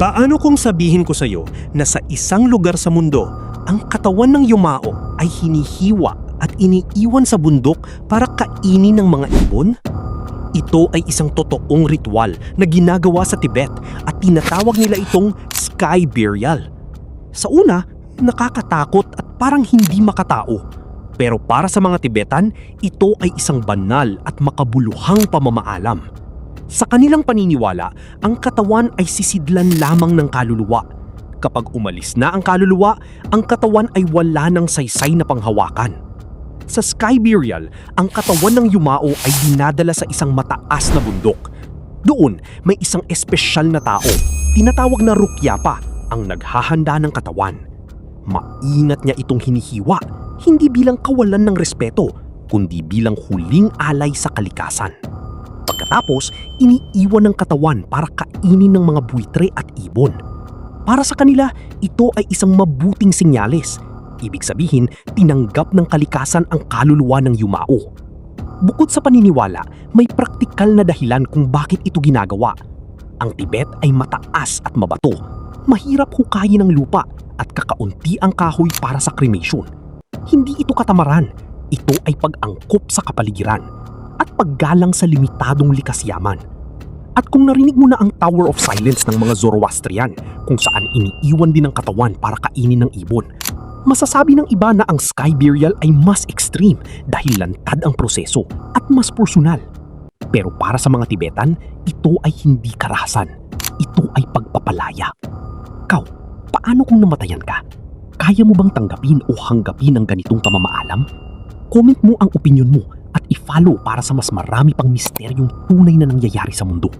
Paano kung sabihin ko sa'yo na sa isang lugar sa mundo, ang katawan ng yumao ay hinihiwa at iniiwan sa bundok para kainin ng mga ibon? Ito ay isang totoong ritual na ginagawa sa Tibet at tinatawag nila itong sky burial. Sa una, nakakatakot at parang hindi makatao. Pero para sa mga Tibetan, ito ay isang banal at makabuluhang pamamaalam. Sa kanilang paniniwala, ang katawan ay sisidlan lamang ng kaluluwa. Kapag umalis na ang kaluluwa, ang katawan ay wala ng saysay na panghawakan. Sa sky burial, ang katawan ng yumao ay dinadala sa isang mataas na bundok. Doon, may isang espesyal na tao, tinatawag na rukyapa, ang naghahanda ng katawan. Maingat niya itong hinihiwa, hindi bilang kawalan ng respeto, kundi bilang huling alay sa kalikasan. Pagkatapos, iniiwan ng katawan para kainin ng mga buwitre at ibon. Para sa kanila, ito ay isang mabuting senyales. Ibig sabihin, tinanggap ng kalikasan ang kaluluwa ng yumao. Bukod sa paniniwala, may praktikal na dahilan kung bakit ito ginagawa. Ang Tibet ay mataas at mabato. Mahirap hukayin ang lupa at kakaunti ang kahoy para sa cremation. Hindi ito katamaran. Ito ay pag-angkop sa kapaligiran at paggalang sa limitadong likas yaman. At kung narinig mo na ang Tower of Silence ng mga Zoroastrian, kung saan iniiwan din ang katawan para kainin ng ibon, masasabi ng iba na ang sky burial ay mas extreme dahil lantad ang proseso at mas personal. Pero para sa mga Tibetan, ito ay hindi karahasan. Ito ay pagpapalaya. Kau, paano kung namatayan ka? Kaya mo bang tanggapin o hanggapin ang ganitong pamamaalam? Comment mo ang opinyon mo at i-follow para sa mas marami pang misteryong tunay na nangyayari sa mundo.